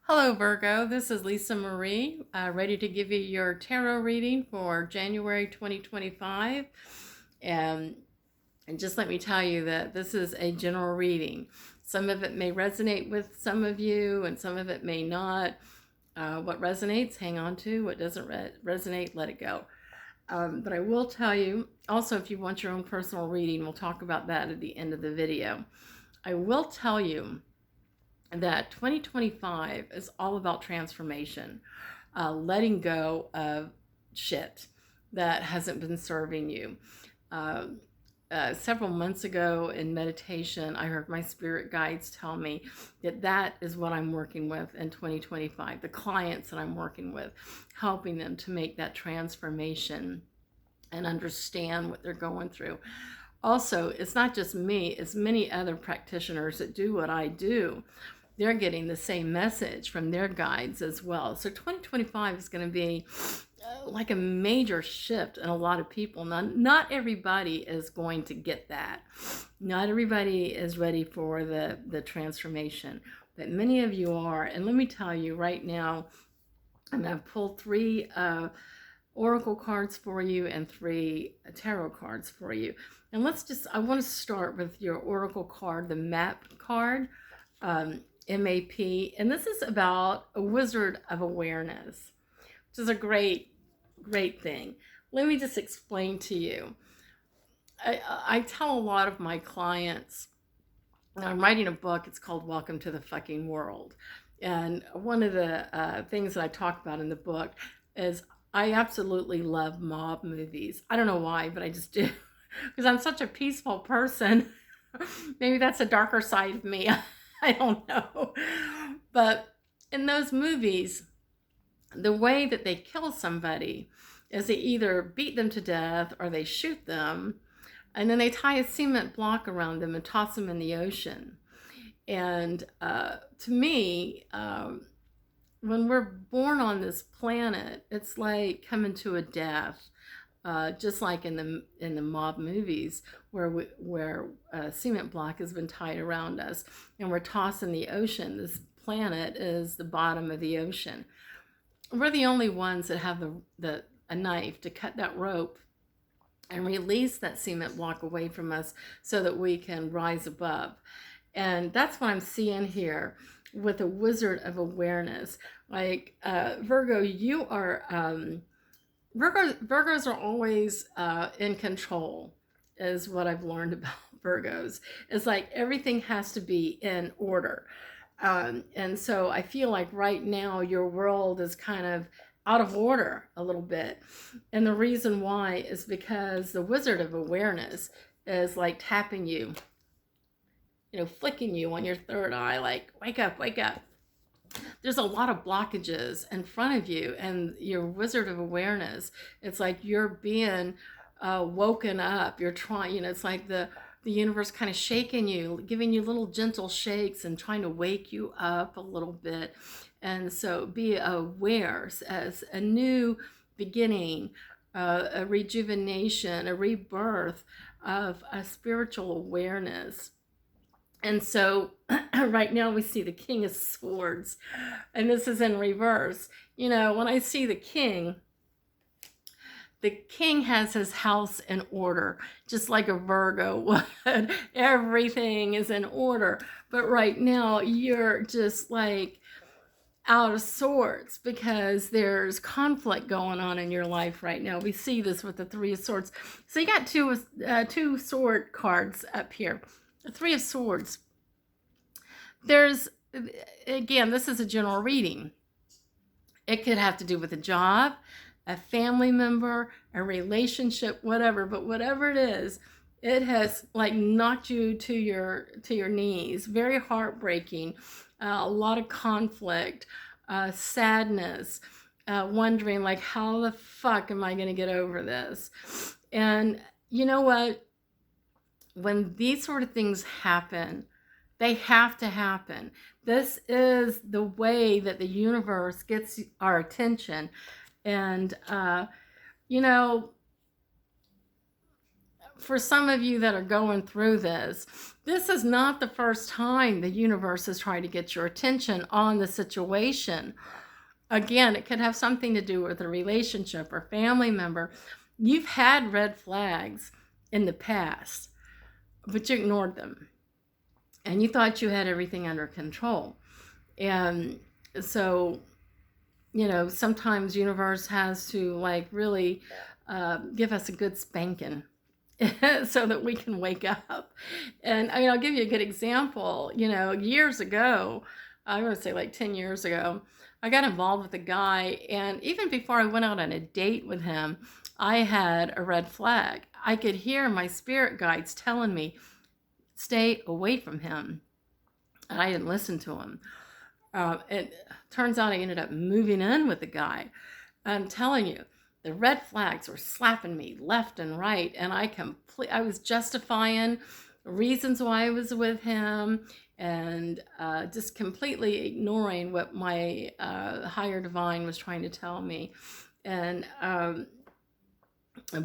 Hello, Virgo. This is Lisa Marie, ready to give you your tarot reading for January 2025. And just let me tell you that this is a general reading. Some of it may resonate with some of you, and some of it may not. What resonates, hang on to. What doesn't resonate, let it go. But I will tell you, also, if you want your own personal reading, we'll talk about that at the end of the video. I will tell you that 2025 is all about transformation, letting go of shit that hasn't been serving you. Several months ago in meditation, I heard my spirit guides tell me that that is what I'm working with in 2025, the clients that I'm working with, helping them to make that transformation and understand what they're going through. Also, it's not just me, it's many other practitioners that do what I do. They're getting the same message from their guides as well. So 2025 is going to be like a major shift in a lot of people. Now, not everybody is going to get that. Not everybody is ready for the transformation, but many of you are. And let me tell you right now, I'm going to pull three oracle cards for you and three tarot cards for you. And I want to start with your oracle card, the map card. MAP, and this is about a wizard of awareness, which is a great thing. Let me just explain to you. I tell a lot of my clients, I'm writing a book, it's called Welcome to the Fucking World. And one of the things that I talk about in the book is I absolutely love mob movies. I don't know why, but I just do, because I'm such a peaceful person. Maybe that's a darker side of me. I don't know. But in those movies, the way that they kill somebody is they either beat them to death or they shoot them, and then they tie a cement block around them and toss them in the ocean. And to me, when we're born on this planet, it's like coming to a death. Just like in the mob movies where a cement block has been tied around us and we're tossed in the ocean. This planet is the bottom of the ocean. We're the only ones that have a knife to cut that rope and release that cement block away from us so that we can rise above. And that's what I'm seeing here with a wizard of awareness. Like Virgo, you are... Virgos are always in control, is what I've learned about Virgos. It's like everything has to be in order. And so I feel like right now your world is kind of out of order a little bit. And the reason why is because the wizard of awareness is like tapping you, flicking you on your third eye, like, wake up, wake up. There's a lot of blockages in front of you, and your wizard of awareness, it's like you're being woken up. You're trying, it's like the universe kind of shaking you, giving you little gentle shakes and trying to wake you up a little bit. And so be aware as a new beginning, a rejuvenation, a rebirth of a spiritual awareness. And so right now we see the King of Swords, and this is in reverse. When I see the king has his house in order, just like a Virgo would. Everything is in order. But right now you're just like out of sorts because there's conflict going on in your life right now. We see this with the Three of Swords. So you got two sword cards up here. The Three of Swords. There's, again, this is a general reading. It could have to do with a job, a family member, a relationship, whatever. But whatever it is, it has like knocked you to your knees. Very heartbreaking. A lot of conflict, sadness, wondering like, how the fuck am I going to get over this? And you know what? When these sort of things happen, they have to happen. This is the way that the universe gets our attention. And, for some of you that are going through this is not the first time the universe has tried to get your attention on the situation. Again, it could have something to do with a relationship or family member. You've had red flags in the past, but you ignored them. And you thought you had everything under control. And so, sometimes universe has to like really give us a good spanking so that we can wake up. And I'll give you a good example. Years ago, I would say like 10 years ago, I got involved with a guy, and even before I went out on a date with him, I had a red flag. I could hear my spirit guides telling me, stay away from him. And I didn't listen to him. It turns out I ended up moving in with the guy. I'm telling you, the red flags were slapping me left and right, and I was justifying reasons why I was with him, and just completely ignoring what my higher divine was trying to tell me. And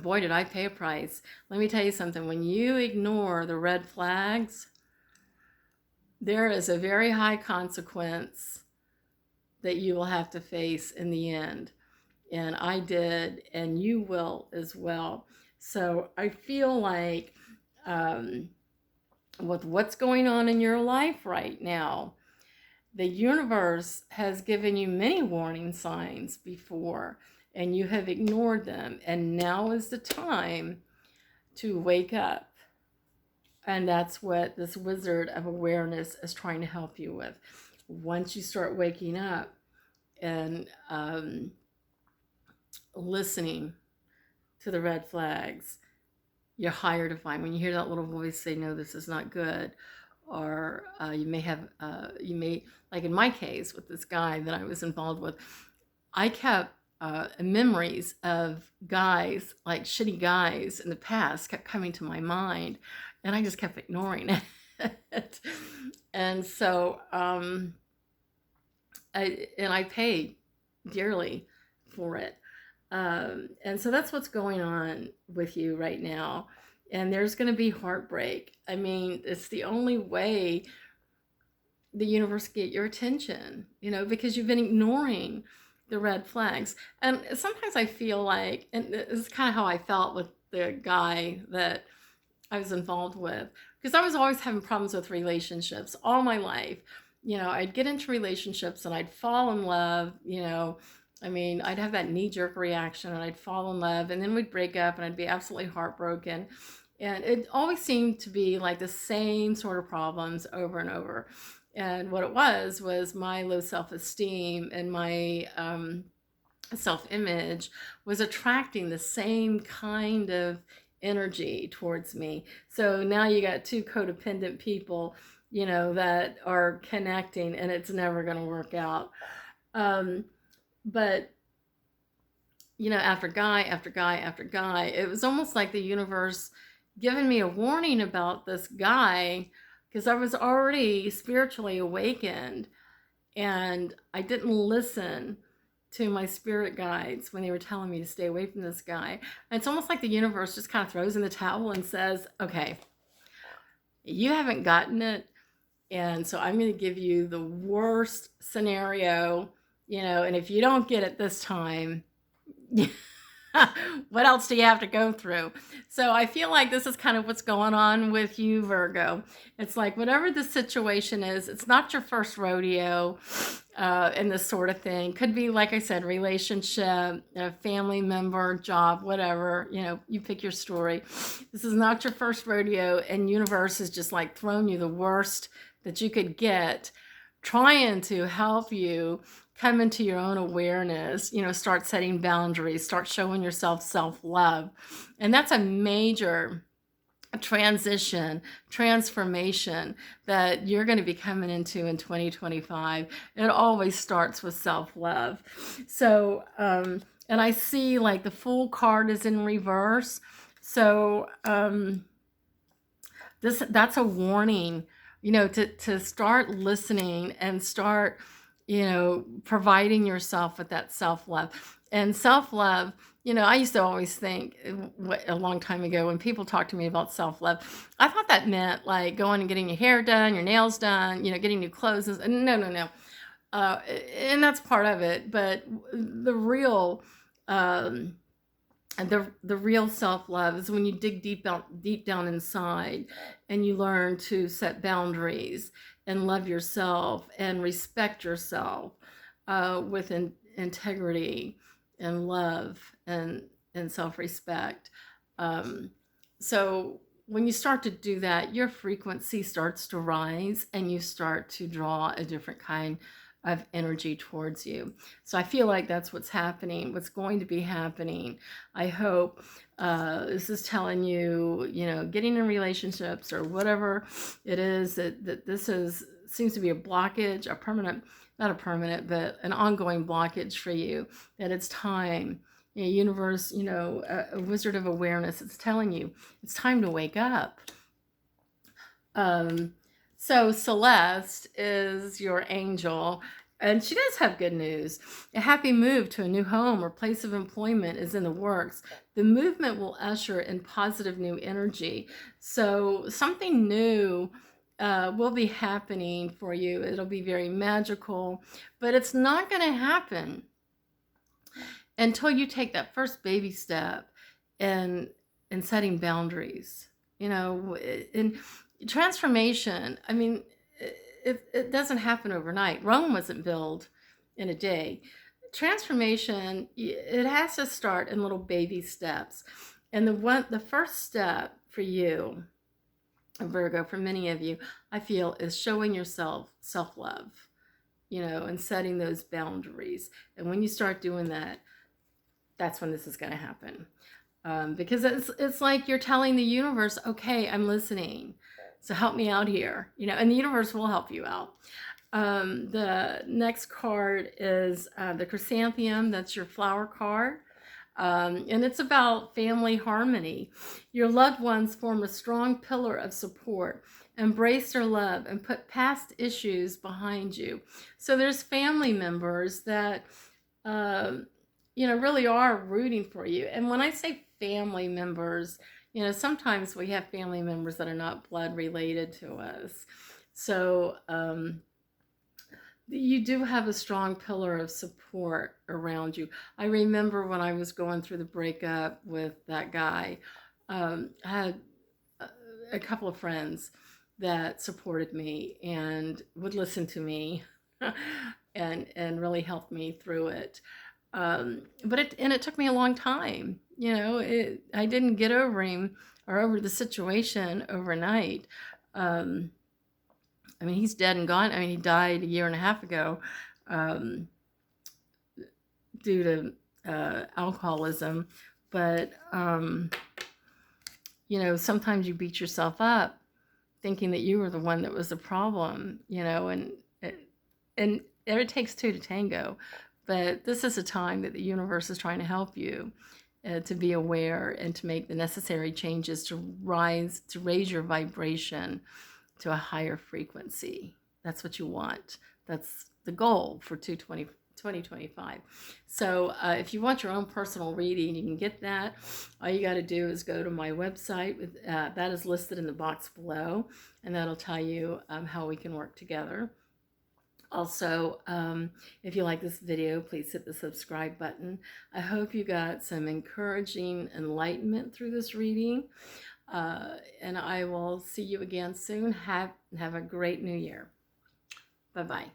boy, did I pay a price. Let me tell you something. When you ignore the red flags, there is a very high consequence that you will have to face in the end. And I did, and you will as well. So I feel like with what's going on in your life right now, the universe has given you many warning signs before, and you have ignored them. And now is the time to wake up. And that's what this wizard of awareness is trying to help you with. Once you start waking up and listening to the red flags, your higher divine, when you hear that little voice say, no, this is not good, or you may, like in my case with this guy that I was involved with, I kept memories of guys, like shitty guys in the past, kept coming to my mind, and I just kept ignoring it. And so I paid dearly for it. And so that's what's going on with you right now. And there's going to be heartbreak. I mean, it's the only way the universe get your attention, because you've been ignoring the red flags. And sometimes I feel like, and this is kind of how I felt with the guy that I was involved with, because I was always having problems with relationships all my life. I'd get into relationships and I'd fall in love, I'd have that knee-jerk reaction and I'd fall in love, and then we'd break up and I'd be absolutely heartbroken. And it always seemed to be like the same sort of problems over and over. And what it was my low self-esteem and my self-image was attracting the same kind of energy towards me. So now you got two codependent people, that are connecting, and it's never going to work out. But after guy after guy after guy, it was almost like the universe giving me a warning about this guy, because I was already spiritually awakened, and I didn't listen to my spirit guides when they were telling me to stay away from this guy. And it's almost like the universe just kind of throws in the towel and says, okay, you haven't gotten it, and so I'm going to give you the worst scenario, and if you don't get it this time, what else do you have to go through? So I feel like this is kind of what's going on with you, Virgo. It's like whatever the situation is, it's not your first rodeo and this sort of thing. Could be, like I said, relationship, a family member, job, whatever. You pick your story. This is not your first rodeo, and universe has just like thrown you the worst that you could get, trying to help you come into your own awareness, start setting boundaries, start showing yourself self-love. And that's a major transformation that you're going to be coming into in 2025. It always starts with self-love. So, and I see like the Fool card is in reverse. So, that's a warning, to start listening and start, providing yourself with that self-love. And self-love I used to always think a long time ago when people talk to me about self-love, I thought that meant like going and getting your hair done, your nails done, getting new clothes. No, no, no. And that's part of it. But the real, um, the real self-love is when you dig deep down inside and you learn to set boundaries and love yourself and respect yourself with integrity and love and self-respect. Um, so when you start to do that, your frequency starts to rise and you start to draw a different kind of energy towards you. So I feel like that's what's happening, what's going to be happening. I hope this is telling you, getting in relationships or whatever it is that this seems to be a blockage, a permanent, not a permanent, but an ongoing blockage for you, that it's time. Universe, a wizard of awareness, it's telling you it's time to wake up. So Celeste is your angel, and she does have good news. A happy move to a new home or place of employment is in the works. The movement will usher in positive new energy. So something new will be happening for you. It'll be very magical, but it's not going to happen until you take that first baby step in setting boundaries. In transformation, I mean, it doesn't happen overnight. Rome wasn't built in a day. Transformation, it has to start in little baby steps. And the first step for you, Virgo, for many of you, I feel, is showing yourself self-love, and setting those boundaries. And when you start doing that, that's when this is going to happen. Because it's like you're telling the universe, okay, I'm listening, so help me out here, and the universe will help you out. The next card is the chrysanthemum. That's your flower card. And it's about family harmony. Your loved ones form a strong pillar of support. Embrace their love and put past issues behind you. So there's family members that really are rooting for you. And when I say family members, sometimes we have family members that are not blood related to us. So you do have a strong pillar of support around you. I remember when I was going through the breakup with that guy, I had a couple of friends that supported me and would listen to me and really helped me through it. But it took me a long time. I didn't get over him or over the situation overnight. I mean, he's dead and gone. I mean, he died a year and a half ago due to alcoholism. But, sometimes you beat yourself up thinking that you were the one that was the problem, and it takes two to tango. But this is a time that the universe is trying to help you to be aware and to make the necessary changes to raise your vibration to a higher frequency. That's what you want. That's the goal for 2025. So if you want your own personal reading, you can get that. All you got to do is go to my website. That is listed in the box below, and that'll tell you how we can work together. Also, if you like this video, please hit the subscribe button. I hope you got some encouraging enlightenment through this reading. And I will see you again soon. Have a great new year. Bye-bye.